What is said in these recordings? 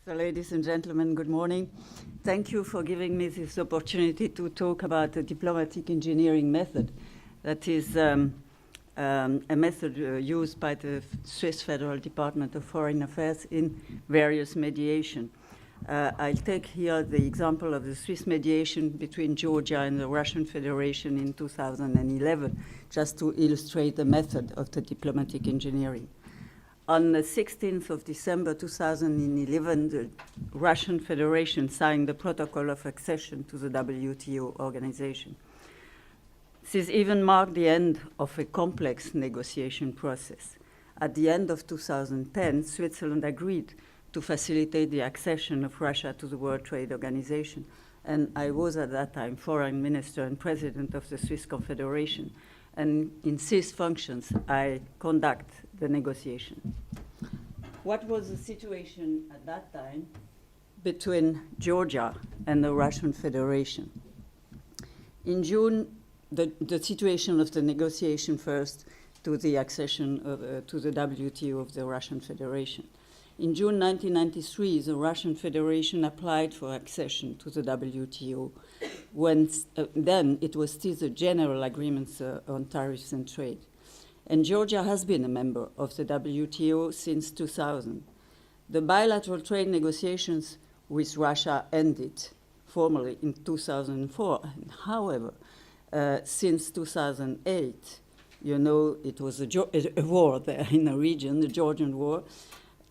So, ladies and gentlemen, good morning. Thank you for giving me this opportunity to talk about the diplomatic engineering method. That is a method used by the Swiss Federal Department of Foreign Affairs in various mediation. I'll take here the example of the Swiss mediation between Georgia and the Russian Federation in 2011, just to illustrate the method of the diplomatic engineering. On the 16th of December 2011, the Russian Federation signed the protocol of accession to the WTO organization. This even marked the end of a complex negotiation process. At the end of 2010, Switzerland agreed to facilitate the accession of Russia to the World Trade Organization, and I was at that time foreign minister and president of the Swiss Confederation. And in these functions, I conduct the negotiation. What was the situation at that time between Georgia and the Russian Federation? In June, the situation of the negotiation first to the accession to the WTO of the Russian Federation. In June 1993, the Russian Federation applied for accession to the WTO, when then it was still the general agreements on tariffs and trade. And Georgia has been a member of the WTO since 2000. The bilateral trade negotiations with Russia ended formally in 2004. However, since 2008, you know, it was a war there in the region, the Georgian War.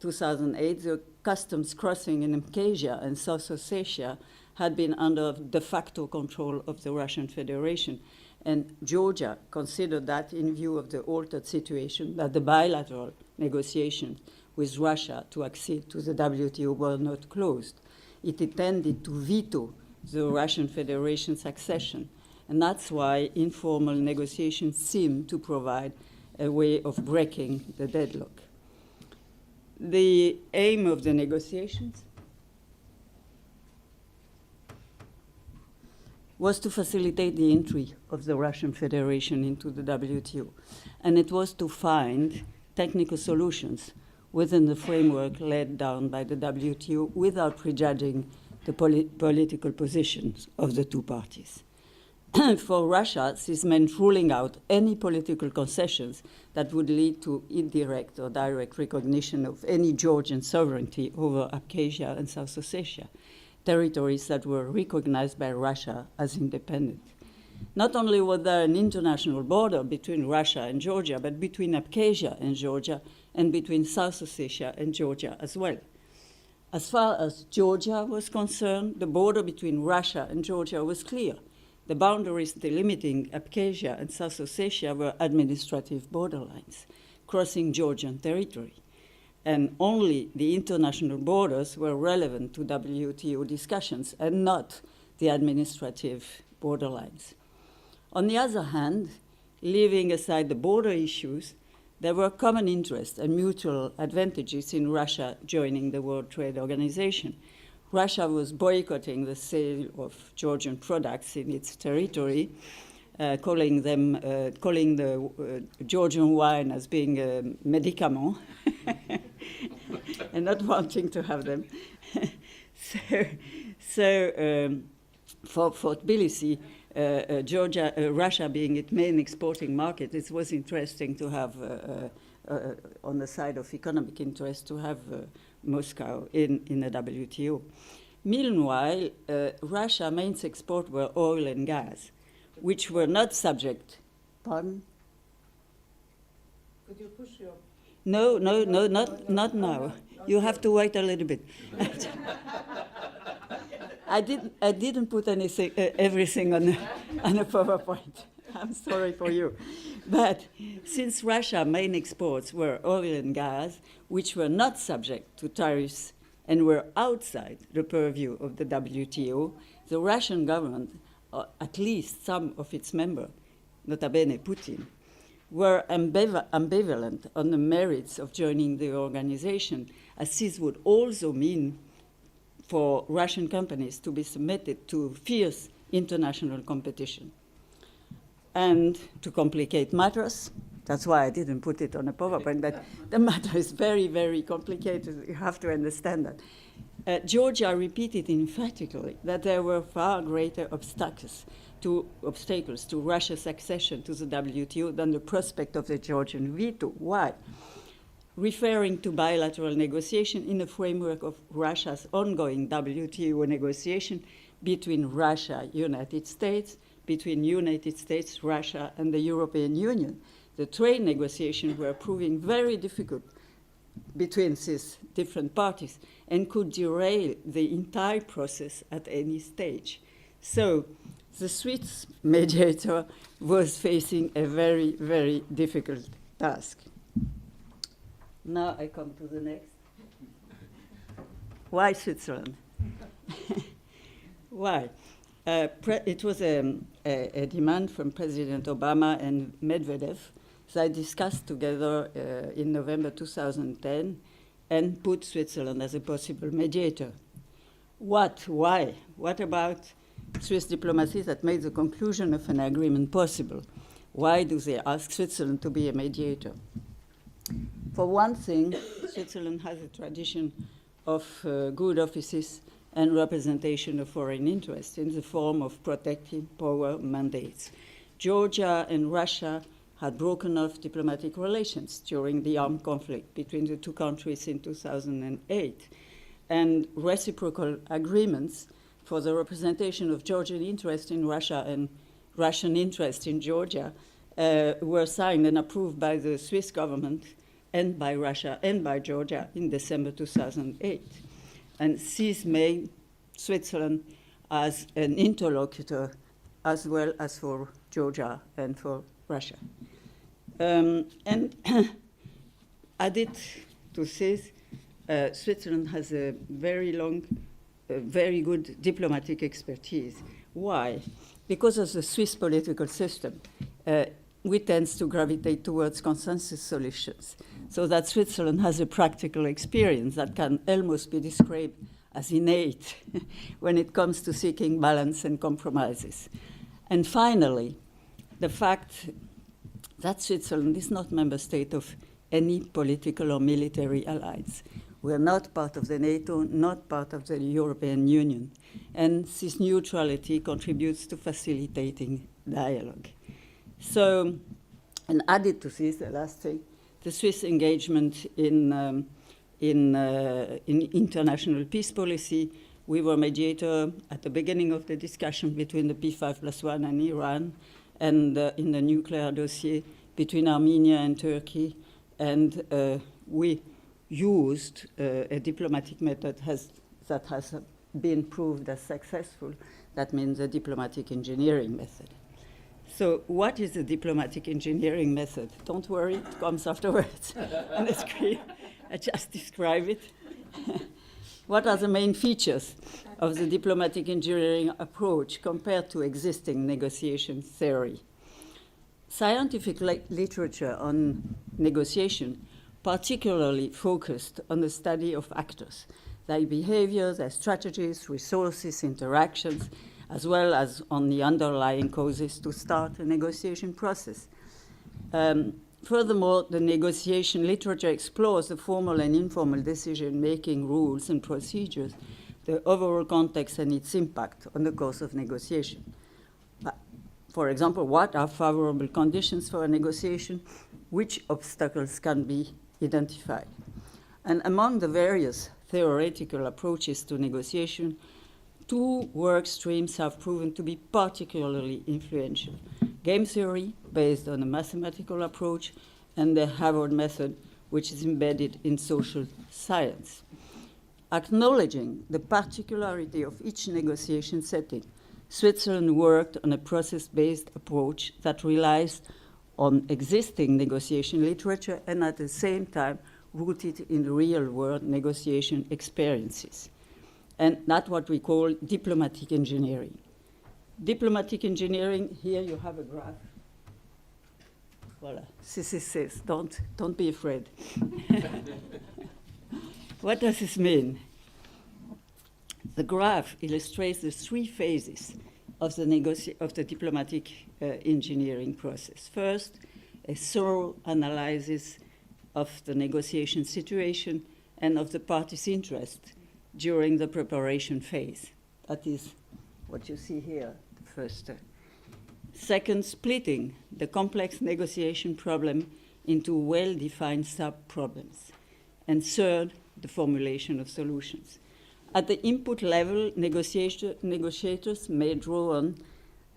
2008, the customs crossing in Abkhazia and South Ossetia had been under de facto control of the Russian Federation. And Georgia considered that, in view of the altered situation, that the bilateral negotiations with Russia to accede to the WTO were not closed. It intended to veto the Russian Federation's accession. And that's why informal negotiations seem to provide a way of breaking the deadlock. The aim of the negotiations was to facilitate the entry of the Russian Federation into the WTO, and it was to find technical solutions within the framework laid down by the WTO without prejudging the political positions of the two parties. For Russia, this meant ruling out any political concessions that would lead to indirect or direct recognition of any Georgian sovereignty over Abkhazia and South Ossetia, territories that were recognized by Russia as independent. Not only was there an international border between Russia and Georgia, but between Abkhazia and Georgia, and between South Ossetia and Georgia as well. As far as Georgia was concerned, the border between Russia and Georgia was clear. The boundaries delimiting Abkhazia and South Ossetia were administrative borderlines, crossing Georgian territory. And only the international borders were relevant to WTO discussions and not the administrative borderlines. On the other hand, leaving aside the border issues, there were common interests and mutual advantages in Russia joining the World Trade Organization. Russia was boycotting the sale of Georgian products in its territory, calling the Georgian wine as being a medicament, and not wanting to have them. For Tbilisi, Russia being its main exporting market, it was interesting to have, on the side of economic interest, to have Moscow in the WTO. Meanwhile, Russia's main export were oil and gas, which were not subject. Pardon? Could you push your... No, not now. You have to wait a little bit. I didn't put everything on a PowerPoint. I'm sorry for you. But since Russia's main exports were oil and gas, which were not subject to tariffs and were outside the purview of the WTO, the Russian government, or at least some of its members, nota bene Putin, were ambivalent on the merits of joining the organization, as this would also mean for Russian companies to be submitted to fierce international competition. And to complicate matters, that's why I didn't put it on a PowerPoint, but the matter is very, very complicated. You have to understand that. Georgia repeated emphatically that there were far greater obstacles to Russia's accession to the WTO than the prospect of the Georgian veto. Why? Referring to bilateral negotiation in the framework of Russia's ongoing WTO negotiation between Russia, United States, between United States, Russia, and the European Union. The trade negotiations were proving very difficult between these different parties and could derail the entire process at any stage. So the Swiss mediator was facing a very, very difficult task. Now I come to the next. Why Switzerland? Why? It was a demand from President Obama and Medvedev. They discussed together in November 2010 and put Switzerland as a possible mediator. What? Why? What about Swiss diplomacy that made the conclusion of an agreement possible? Why do they ask Switzerland to be a mediator? For one thing, Switzerland has a tradition of good offices and representation of foreign interests in the form of protecting power mandates. Georgia and Russia had broken off diplomatic relations during the armed conflict between the two countries in 2008, and reciprocal agreements for the representation of Georgian interest in Russia and Russian interest in Georgia were signed and approved by the Swiss government and by Russia and by Georgia in December 2008. And this made Switzerland as an interlocutor as well as for Georgia and for Russia. And added to this, Switzerland has a very long, very good diplomatic expertise. Why? Because of the Swiss political system, we tend to gravitate towards consensus solutions, so that Switzerland has a practical experience that can almost be described as innate when it comes to seeking balance and compromises. And finally, the fact that Switzerland is not a member state of any political or military alliance. We are not part of the NATO, not part of the European Union. And this neutrality contributes to facilitating dialogue. So, and added to this, the last thing, the Swiss engagement in international peace policy. We were mediator at the beginning of the discussion between the P5+1 and Iran, and in the nuclear dossier between Armenia and Turkey. And we used a diplomatic method that has been proved as successful. That means the diplomatic engineering method. So what is the diplomatic engineering method? Don't worry, it comes afterwards on the screen. I just describe it. What are the main features of the diplomatic engineering approach compared to existing negotiation theory? Scientific literature on negotiation particularly focused on the study of actors, their behavior, their strategies, resources, interactions, as well as on the underlying causes to start a negotiation process. Furthermore, the negotiation literature explores the formal and informal decision-making rules and procedures, the overall context and its impact on the course of negotiation. For example, what are favorable conditions for a negotiation? Which obstacles can be identified? And among the various theoretical approaches to negotiation, two work streams have proven to be particularly influential: game theory, based on a mathematical approach, and the Harvard method, which is embedded in social science. Acknowledging the particularity of each negotiation setting, Switzerland worked on a process-based approach that relies on existing negotiation literature and at the same time rooted in real-world negotiation experiences. And that's what we call diplomatic engineering. Diplomatic engineering, here you have a graph. Voilà, this is this. Don't be afraid. What does this mean? The graph illustrates the three phases of the diplomatic engineering process. First, a thorough analysis of the negotiation situation and of the parties' interest during the preparation phase. That is what you see here, the first. Second, splitting the complex negotiation problem into well-defined sub-problems. And third, the formulation of solutions. At the input level, negotiators may draw on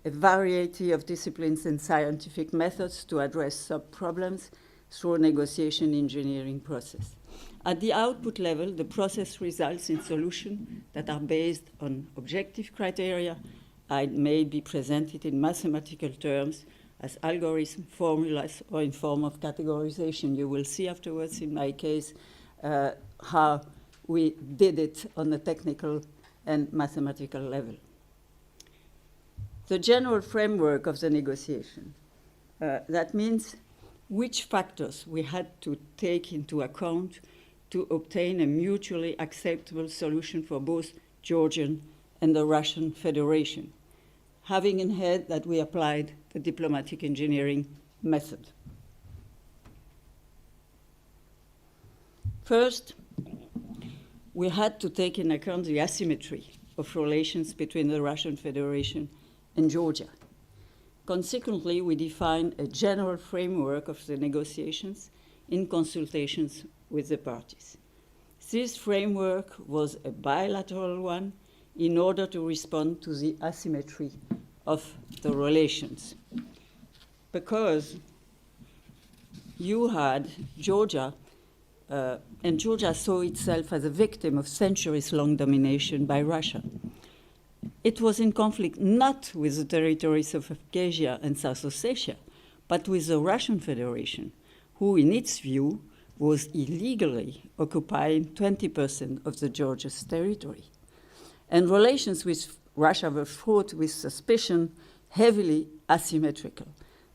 a variety of disciplines and scientific methods to address sub-problems through a negotiation engineering process. At the output level, the process results in solutions that are based on objective criteria and may be presented in mathematical terms as algorithms, formulas, or in form of categorization. You will see afterwards, in my case, how we did it on a technical and mathematical level. The general framework of the negotiation. That means which factors we had to take into account to obtain a mutually acceptable solution for both Georgian and the Russian Federation, having in head that we applied the diplomatic engineering method. First, we had to take into account the asymmetry of relations between the Russian Federation and Georgia. Consequently, we defined a general framework of the negotiations in consultations with the parties. This framework was a bilateral one in order to respond to the asymmetry of the relations. Because you had Georgia, and Georgia saw itself as a victim of centuries-long domination by Russia. It was in conflict not with the territories of Abkhazia and South Ossetia, but with the Russian Federation, who, in its view, was illegally occupying 20% of the Georgia's territory. And relations with Russia were fraught with suspicion, heavily asymmetrical,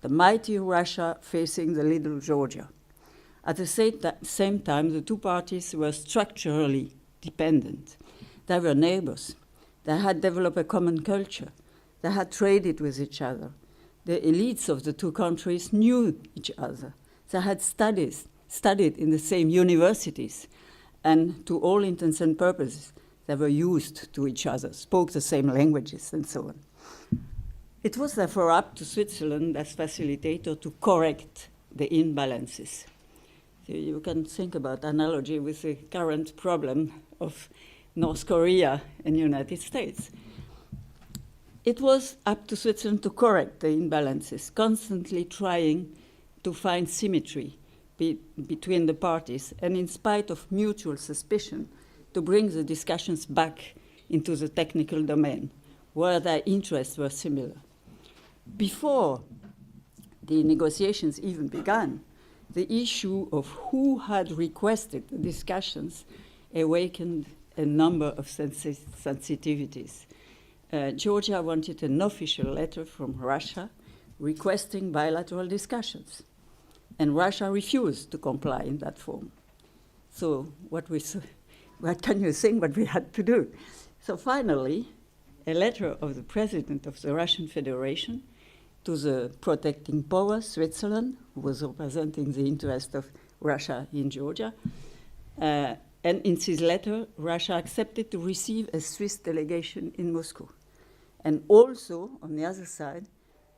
the mighty Russia facing the little Georgia. At the same time, the two parties were structurally dependent. They were neighbors. They had developed a common culture. They had traded with each other. The elites of the two countries knew each other. They had studied in the same universities, and to all intents and purposes, they were used to each other, spoke the same languages, and so on. It was therefore up to Switzerland as facilitator to correct the imbalances. So you can think about analogy with the current problem of North Korea and United States. It was up to Switzerland to correct the imbalances, constantly trying to find symmetry between the parties, and in spite of mutual suspicion, to bring the discussions back into the technical domain, where their interests were similar. Before the negotiations even began, the issue of who had requested the discussions awakened a number of sensitivities. Georgia wanted an official letter from Russia requesting bilateral discussions, and Russia refused to comply in that form. So what can you think what we had to do? So finally, a letter of the president of the Russian Federation to the protecting power, Switzerland, who was representing the interest of Russia in Georgia. And in his letter, Russia accepted to receive a Swiss delegation in Moscow. And also, on the other side,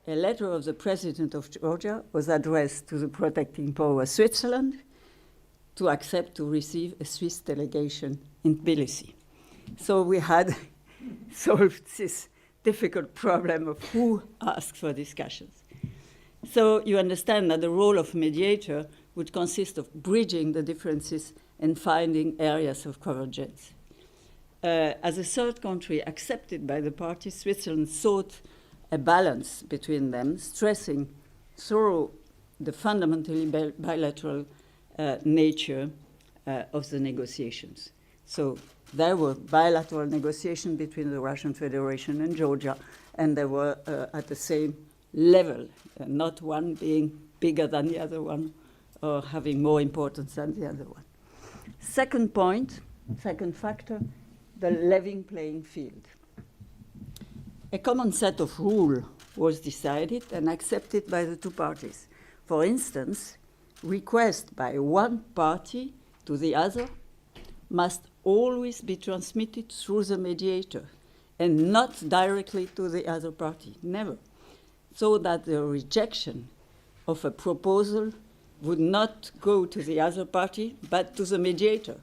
a letter of the president of Georgia was addressed to the protecting power, Switzerland, to accept to receive a Swiss delegation in Tbilisi. So we had solved this difficult problem of who asked for discussions. So you understand that the role of mediator would consist of bridging the differences and finding areas of convergence. As a third country accepted by the parties, Switzerland sought a balance between them, stressing through the fundamentally bilateral nature of the negotiations. So there were bilateral negotiations between the Russian Federation and Georgia, and they were at the same level, not one being bigger than the other one or having more importance than the other one. Second point, second factor, the level playing field. A common set of rules was decided and accepted by the two parties. For instance, requests by one party to the other must always be transmitted through the mediator and not directly to the other party, never. So that the rejection of a proposal would not go to the other party, but to the mediator.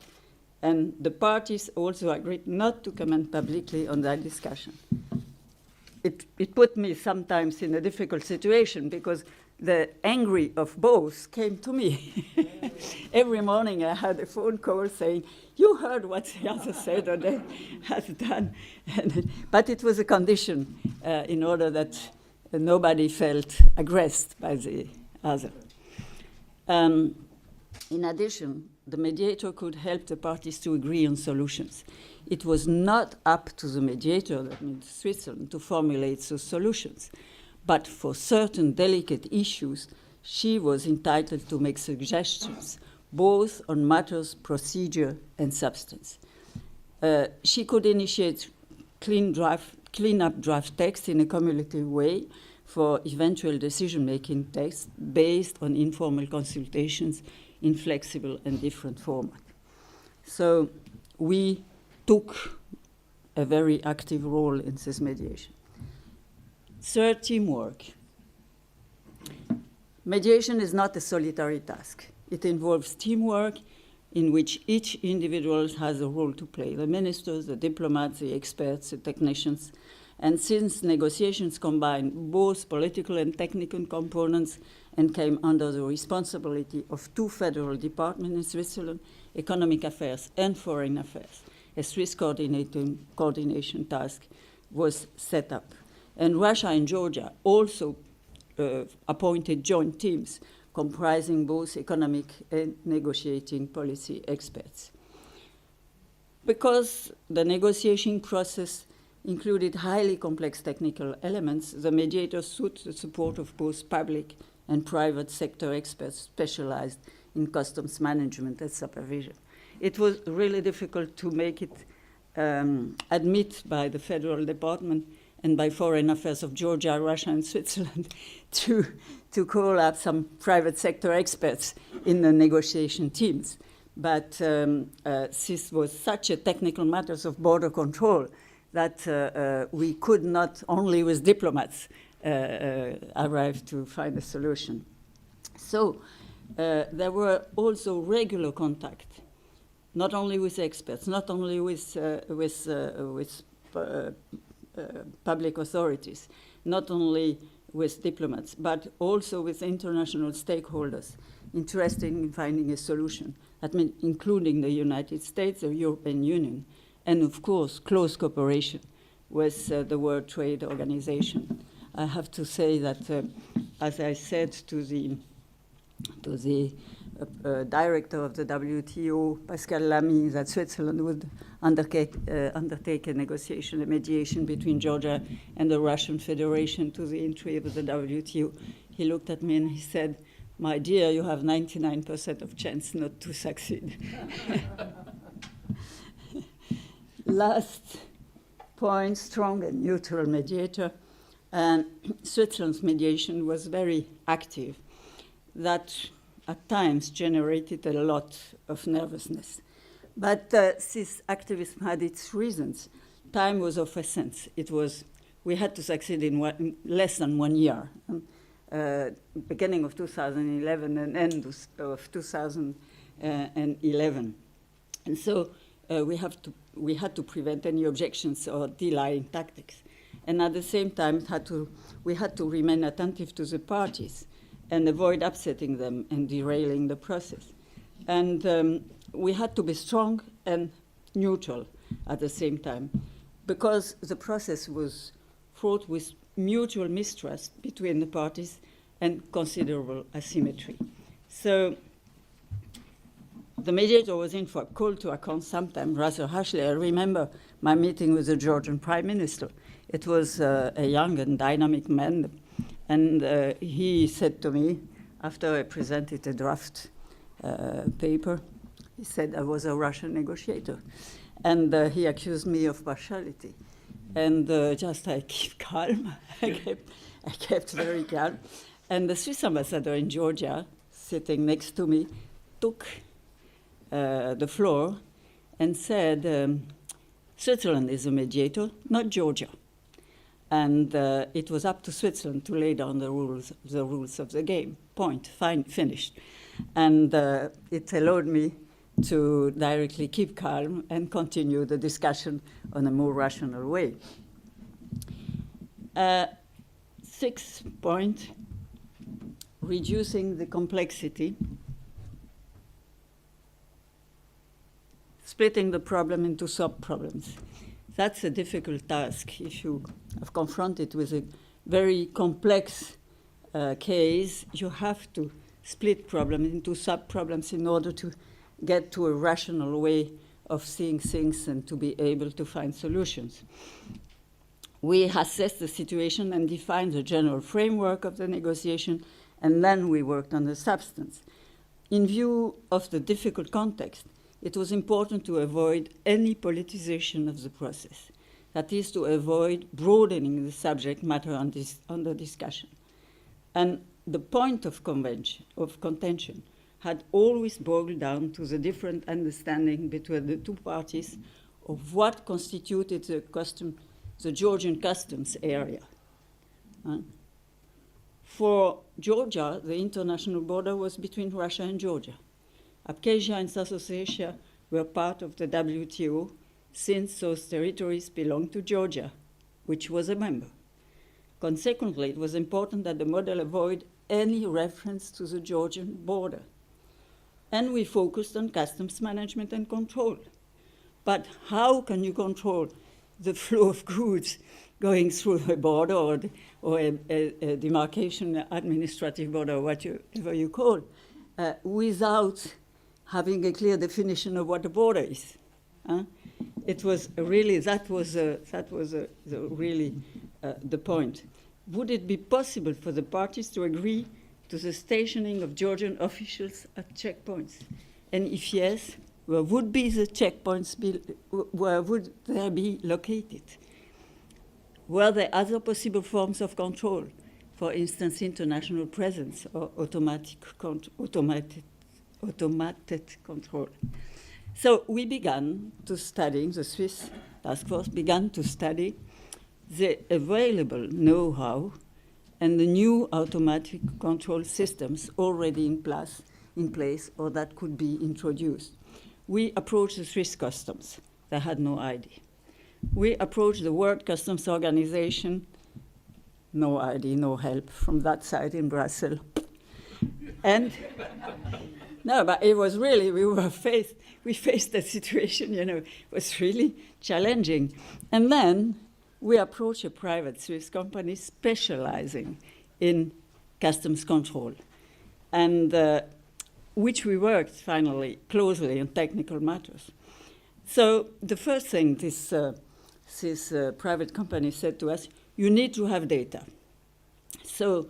And the parties also agreed not to comment publicly on that discussion. It put me sometimes in a difficult situation because the angry of both came to me. Every morning I had a phone call saying, you heard what the other said or they has done. But it was a condition in order that nobody felt aggressed by the other. In addition, the mediator could help the parties to agree on solutions. It was not up to the mediator, that means Switzerland, to formulate those solutions. But for certain delicate issues, she was entitled to make suggestions, both on matters, procedure, and substance. She could initiate clean-up draft text in a cumulative way for eventual decision-making text based on informal consultations in flexible and different format. So we took a very active role in this mediation. Third, teamwork. Mediation is not a solitary task. It involves teamwork in which each individual has a role to play, the ministers, the diplomats, the experts, the technicians. And since negotiations combine both political and technical components and came under the responsibility of two federal departments in Switzerland, Economic Affairs and Foreign Affairs, a Swiss coordination task was set up. And Russia and Georgia also appointed joint teams comprising both economic and negotiating policy experts. Because the negotiation process included highly complex technical elements, the mediator sought the support of both public and private sector experts specialized in customs management and supervision. It was really difficult to make it admit by the federal department and by Foreign Affairs of Georgia, Russia, and Switzerland to call up some private sector experts in the negotiation teams. But this was such a technical matters of border control that we could not, only with diplomats, arrive to find a solution. So there were also regular contact, not only with experts, not only with public authorities, not only with diplomats, but also with international stakeholders interested in finding a solution. That means including the United States, the European Union, and of course, close cooperation with the World Trade Organization. I have to say that, as I said to the director of the WTO, Pascal Lamy, that Switzerland would undertake a negotiation, a mediation between Georgia and the Russian Federation to the entry of the WTO. He looked at me and he said, "My dear, you have 99% of chance not to succeed." Last point, strong and neutral mediator. And Switzerland's mediation was very active. That at times generated a lot of nervousness. But this activism had its reasons. Time was of essence. We had to succeed in less than 1 year. Beginning of 2011 and end of 2011. And so we had to prevent any objections or delaying tactics. And at the same time, we had to remain attentive to the parties and avoid upsetting them and derailing the process. And we had to be strong and neutral at the same time, because the process was fraught with mutual mistrust between the parties and considerable asymmetry. So the mediator was in for a call to account sometime rather harshly. I remember my meeting with the Georgian Prime Minister. It was a young and dynamic man, and he said to me, after I presented a draft paper, he said I was a Russian negotiator. And he accused me of partiality. And just I keep calm. I kept very calm. And the Swiss ambassador in Georgia, sitting next to me, took the floor and said, Switzerland is a mediator, not Georgia. And it was up to Switzerland to lay down the rules of the game. Point, fine, finished. And it allowed me to directly keep calm and continue the discussion on a more rational way. Sixth point, reducing the complexity, splitting the problem into sub-problems. That's a difficult task if you are confronted with a very complex case. You have to split problems into sub-problems in order to get to a rational way of seeing things and to be able to find solutions. We assessed the situation and defined the general framework of the negotiation, and then we worked on the substance. In view of the difficult context, it was important to avoid any politicization of the process. That is, to avoid broadening the subject matter under discussion. And the point of contention had always boiled down to the different understanding between the two parties of what constituted the Georgian customs area. For Georgia, the international border was between Russia and Georgia. Abkhazia and South Ossetia were part of the WTO since those territories belonged to Georgia, which was a member. Consequently, it was important that the model avoid any reference to the Georgian border. And we focused on customs management and control. But how can you control the flow of goods going through a border or a demarcation administrative border, whatever you call, without having a clear definition of what a border is? It was really, that was really the point. Would it be possible for the parties to agree to the stationing of Georgian officials at checkpoints? And if yes, where would be the checkpoints where would they be located? Were there other possible forms of control? For instance, international presence or automated control. So we began to study, the Swiss task force began to study the available know-how and the new automatic control systems already in place or that could be introduced. We approached the Swiss customs. They had no idea. We approached the World Customs Organization. No idea, no help from that side in Brussels. And no, but it was really, we faced a situation, it was really challenging. And then we approached a private Swiss company specializing in customs control, and which we worked finally closely on technical matters. So the first thing this private company said to us, you need to have data. So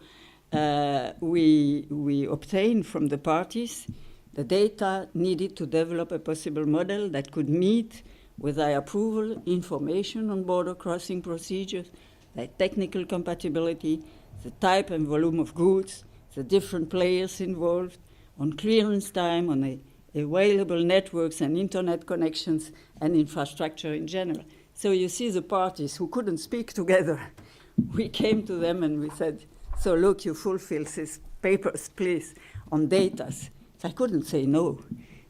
we obtained from the parties the data needed to develop a possible model that could meet, with their approval, information on border crossing procedures, their technical compatibility, the type and volume of goods, the different players involved, on clearance time, on the available networks and internet connections and infrastructure in general. So you see the parties who couldn't speak together. We came to them and we said, so look, you fulfill these papers, please, on data. I couldn't say no.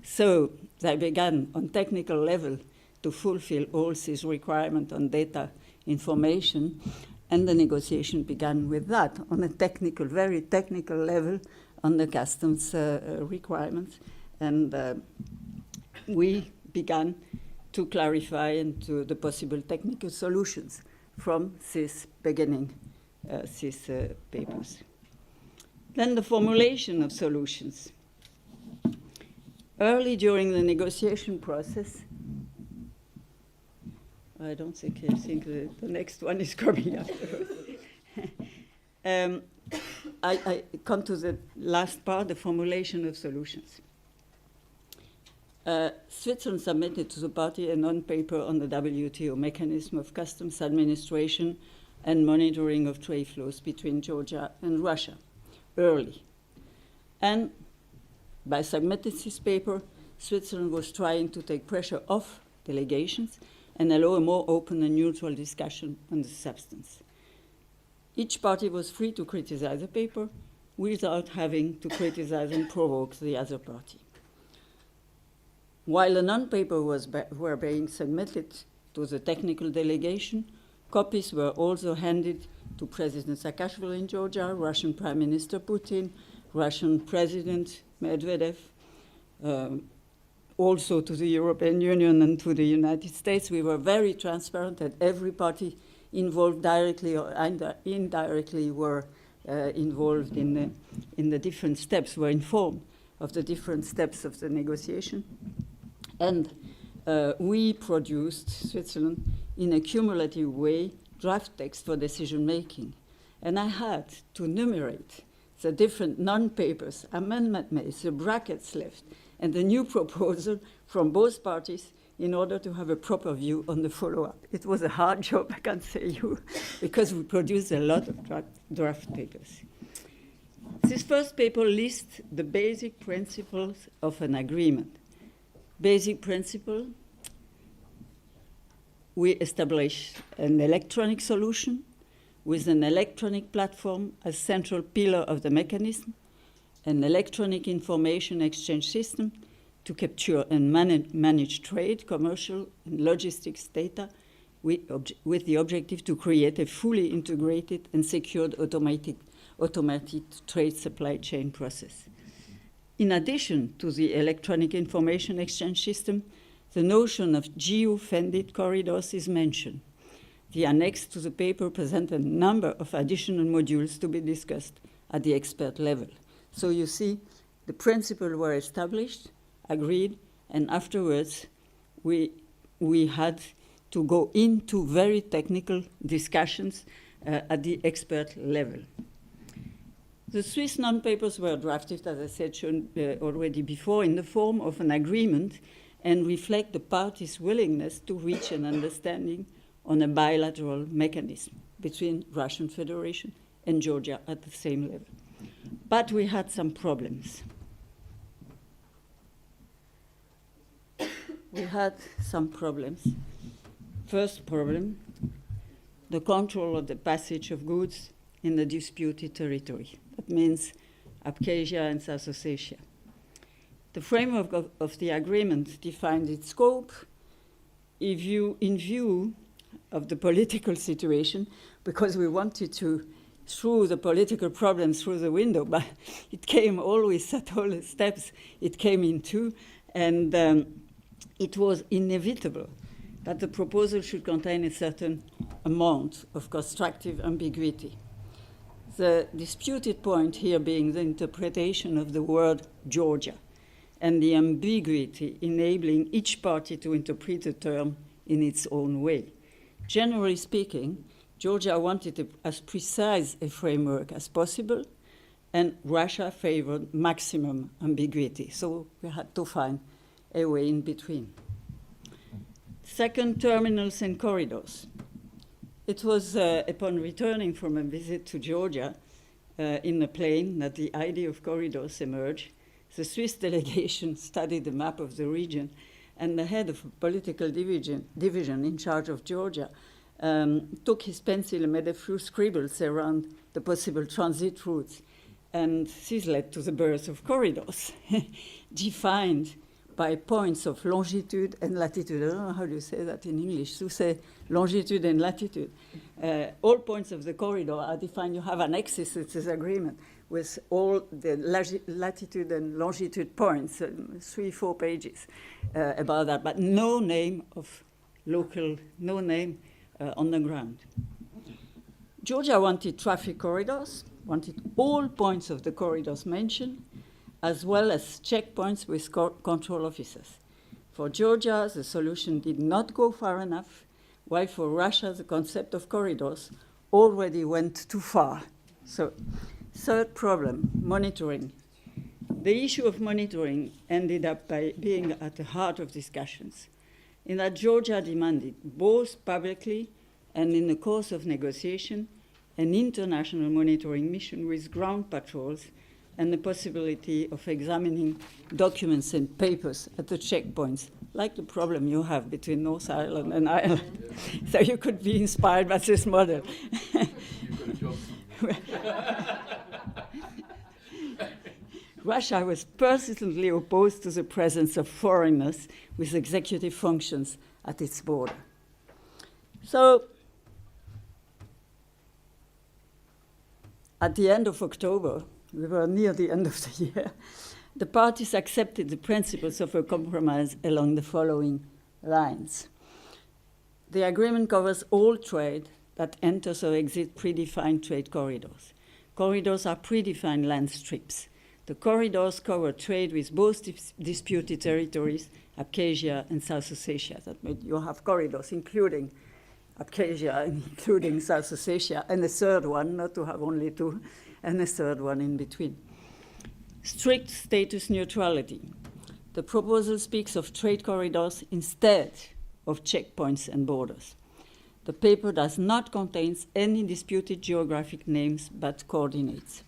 So they began on technical level to fulfill all these requirements on data information, and the negotiation began with that on a technical, very technical level on the customs requirements. And we began to clarify into the possible technical solutions from this beginning, these papers. Then the formulation of solutions. Early during the negotiation process, I think the next one is coming afterwards. I come to the last part, the formulation of solutions. Switzerland submitted to the party a non-paper on the WTO mechanism of customs administration and monitoring of trade flows between Georgia and Russia, early. And by submitting this paper, Switzerland was trying to take pressure off delegations and allow a more open and neutral discussion on the substance. Each party was free to criticize the paper without having to criticize and provoke the other party. While a non-paper were being submitted to the technical delegation, copies were also handed to President Saakashvili in Georgia, Russian Prime Minister Putin, Russian President Medvedev, also to the European Union and to the United States. We were very transparent that every party involved directly or indirectly were involved in the different steps, were informed of the different steps of the negotiation. And we produced, Switzerland, in a cumulative way, draft text for decision making. And I had to enumerate the different non-papers, amendment made, the brackets left, and the new proposal from both parties in order to have a proper view on the follow-up. It was a hard job, I can say you, because we produced a lot of draft papers. This first paper lists the basic principles of an agreement. Basic principle, we establish an electronic solution with an electronic platform as central pillar of the mechanism, an electronic information exchange system to capture and manage trade, commercial, and logistics data with the objective to create a fully integrated and secured automated trade supply chain process. In addition to the electronic information exchange system, the notion of geo-fended corridors is mentioned. The annex to the paper presents a number of additional modules to be discussed at the expert level. So you see, the principles were established, agreed, and afterwards we had to go into very technical discussions at the expert level. The Swiss non-papers were drafted, as I said already before, in the form of an agreement and reflect the parties' willingness to reach an understanding on a bilateral mechanism between Russian Federation and Georgia at the same level. But we had some problems. First problem, the control of the passage of goods in the disputed territory. That means Abkhazia and South Ossetia. The framework of the agreement defined its scope in view of the political situation, because we wanted to through the political problems through the window, but it came always at all the steps it came into, and it was inevitable that the proposal should contain a certain amount of constructive ambiguity. The disputed point here being the interpretation of the word Georgia and the ambiguity enabling each party to interpret the term in its own way. Generally speaking, Georgia wanted as precise a framework as possible, and Russia favored maximum ambiguity. So we had to find a way in between. Second, terminals and corridors. It was upon returning from a visit to Georgia in a plane that the idea of corridors emerged. The Swiss delegation studied the map of the region, and the head of a political division in charge of Georgia took his pencil and made a few scribbles around the possible transit routes. And this led to the birth of corridors, defined by points of longitude and latitude. I don't know how to say that in English, to say longitude and latitude. All points of the corridor are defined. You have an axis, it's this agreement, with all the latitude and longitude points, 3-4 pages about that, but no name of local, no name on the ground. Georgia wanted traffic corridors, wanted all points of the corridors mentioned, as well as checkpoints with control officers. For Georgia, the solution did not go far enough, while for Russia, the concept of corridors already went too far. So, third problem, monitoring. The issue of monitoring ended up by being at the heart of discussions, in that Georgia demanded, both publicly and in the course of negotiation, an international monitoring mission with ground patrols and the possibility of examining documents and papers at the checkpoints, like the problem you have between North Ireland and Ireland. So you could be inspired by this model. Russia was persistently opposed to the presence of foreigners with executive functions at its border. So, at the end of October, we were near the end of the year, the parties accepted the principles of a compromise along the following lines. The agreement covers all trade that enters or exits predefined trade corridors. Corridors are predefined land strips. The corridors cover trade with both disputed territories, Abkhazia and South Ossetia. That means you have corridors including Abkhazia and including South Ossetia, and a third one, not to have only two, and a third one in between. Strict status neutrality. The proposal speaks of trade corridors instead of checkpoints and borders. The paper does not contain any disputed geographic names but coordinates.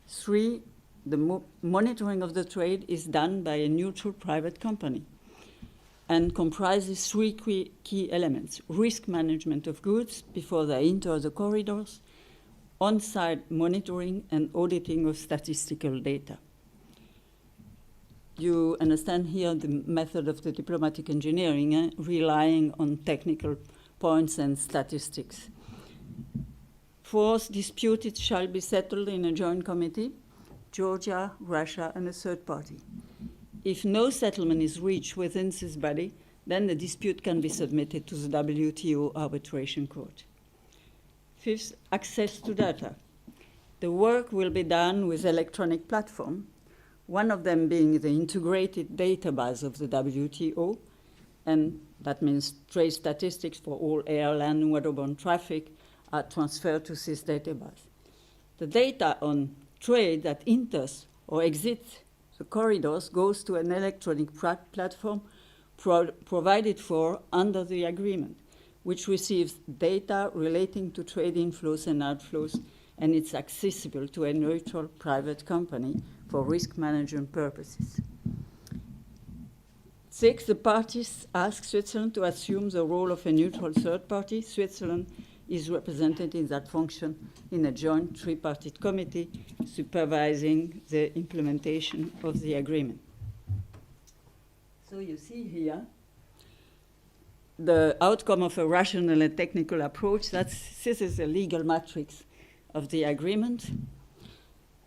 3, the monitoring of the trade is done by a neutral private company and comprises 3 key elements: risk management of goods before they enter the corridors, on-site monitoring and auditing of statistical data. You understand here the method of the diplomatic engineering, relying on technical points and statistics. 4th, disputes shall be settled in a joint committee, Georgia, Russia, and a third party. If no settlement is reached within this body, then the dispute can be submitted to the WTO arbitration court. 5th, access to data. The work will be done with electronic platform, one of them being the integrated database of the WTO, and that means trade statistics for all air, land, and waterborne traffic are transferred to this database. The data on trade that enters or exits the corridors goes to an electronic platform provided for under the agreement, which receives data relating to trade inflows and outflows, and it's accessible to a neutral private company for risk management purposes. 6, the parties ask Switzerland to assume the role of a neutral third party. Switzerland is represented in that function in a joint tripartite committee supervising the implementation of the agreement. So you see here the outcome of a rational and technical approach. This is a legal matrix of the agreement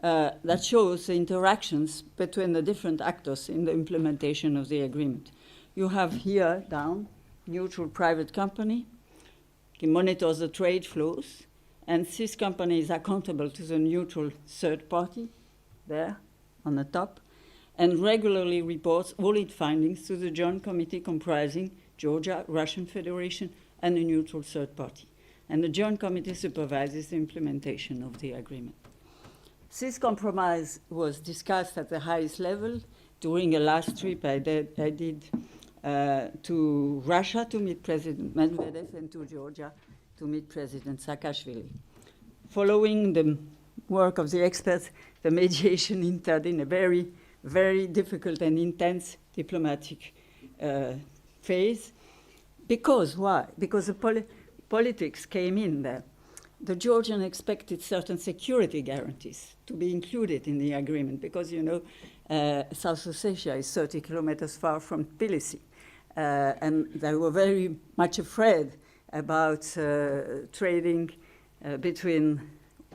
that shows the interactions between the different actors in the implementation of the agreement. You have here down neutral private company. It monitors the trade flows, and this company is accountable to the neutral third party there on the top, and regularly reports all its findings to the joint committee comprising Georgia, Russian Federation, and a neutral third party. And the joint committee supervises the implementation of the agreement. This compromise was discussed at the highest level during a last trip I did to Russia to meet President Medvedev and to Georgia to meet President Saakashvili. Following the work of the experts, the mediation entered in a very, very difficult and intense diplomatic phase. Because why? Because the politics came in there. The Georgian expected certain security guarantees to be included in the agreement because, you know, South Ossetia is 30 kilometers far from Tbilisi. And they were very much afraid about trading between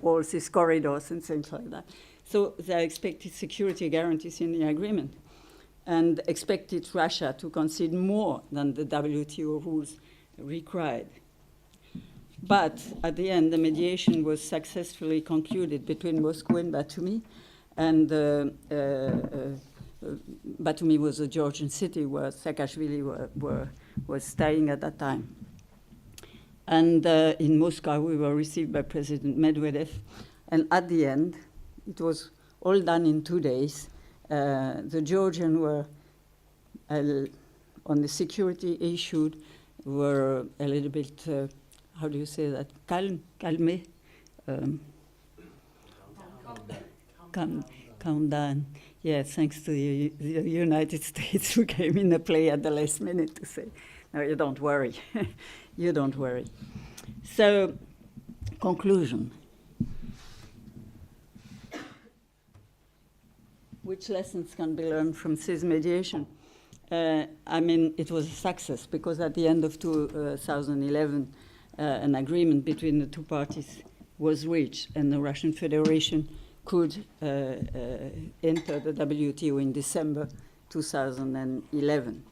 all these corridors and things like that. So they expected security guarantees in the agreement and expected Russia to concede more than the WTO rules required. But at the end, the mediation was successfully concluded between Moscow and Batumi, and Batumi was a Georgian city where Saakashvili was staying at that time. And in Moscow, we were received by President Medvedev, and at the end, it was all done in 2 days. The Georgians were, on the security issued, were a little bit, how do you say that, calme? calm down. Yeah, thanks to the United States who came in the play at the last minute to say, no, you don't worry. You don't worry. So, conclusion. Which lessons can be learned from CIS mediation? I mean, it was a success because at the end of 2011, an agreement between the two parties was reached, and the Russian Federation could enter the WTO in December 2011.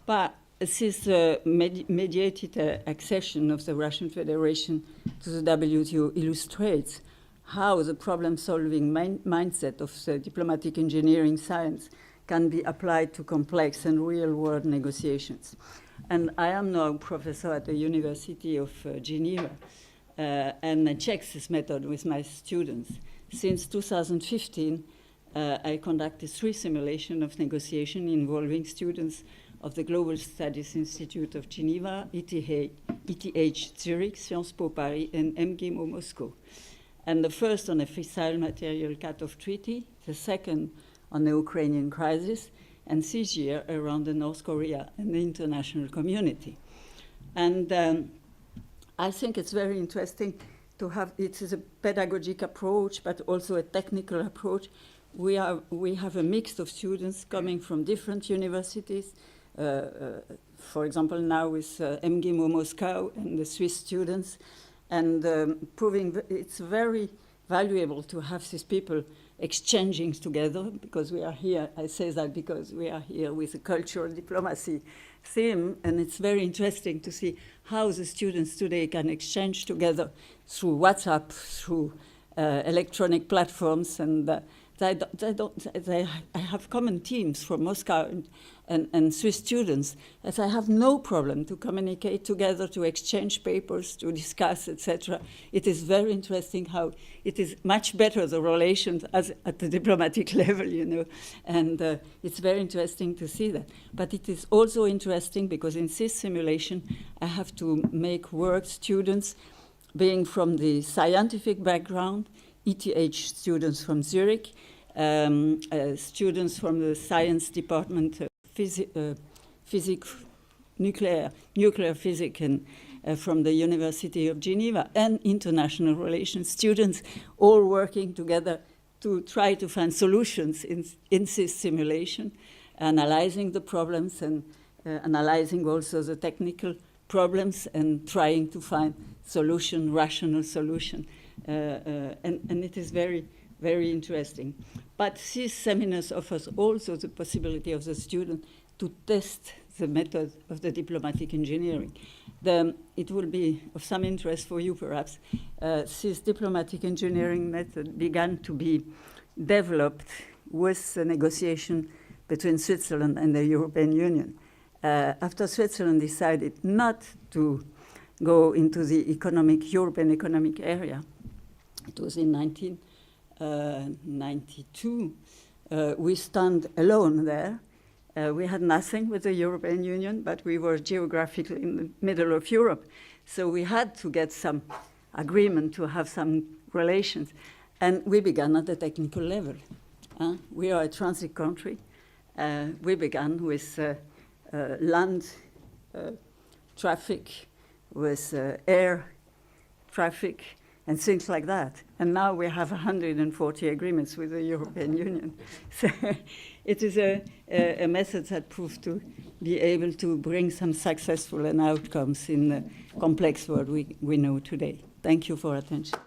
But this mediated accession of the Russian Federation to the WTO illustrates how the problem-solving mindset of the diplomatic engineering science can be applied to complex and real-world negotiations. And I am now professor at the University of Geneva, and I check this method with my students. Since 2015, I conducted 3 simulations of negotiation involving students of the Global Studies Institute of Geneva, ETH Zurich, Sciences Po Paris, and MGIMO Moscow. And the first on a fissile material cut-off treaty, the second on the Ukrainian crisis, and this year around the North Korea and the international community. And I think it's very interesting to have, it is a pedagogic approach, but also a technical approach. We have a mix of students coming from different universities, for example, now with MGIMO Moscow and the Swiss students, and proving it's very valuable to have these people exchanging together, because we are here, I say that because we are here with a cultural diplomacy theme, and it's very interesting to see how the students today can exchange together through WhatsApp, through electronic platforms, and I have common teams from Moscow and Swiss students that I have no problem to communicate together, to exchange papers, to discuss, etc. It is very interesting how it is much better, the relations as at the diplomatic level, you know, and it's very interesting to see that. But it is also interesting because in this simulation, I have to make work students being from the scientific background, ETH students from Zurich, students from the science department, nuclear physics, and from the University of Geneva, and international relations students, all working together to try to find solutions in this simulation, analyzing the problems and analyzing also the technical problems and trying to find solution, rational solution. And it is very, very interesting. But these seminars offers also the possibility of the student to test the method of the diplomatic engineering. It will be of some interest for you, perhaps. This diplomatic engineering method began to be developed with the negotiation between Switzerland and the European Union. After Switzerland decided not to go into the European economic area, it was in 1992, we stand alone there. We had nothing with the European Union, but we were geographically in the middle of Europe. So we had to get some agreement to have some relations. And we began at the technical level. We are a transit country. We began with land traffic, with air traffic, and things like that. And now we have 140 agreements with the European Union. So it is a method that proved to be able to bring some successful outcomes in the complex world we know today. Thank you for attention.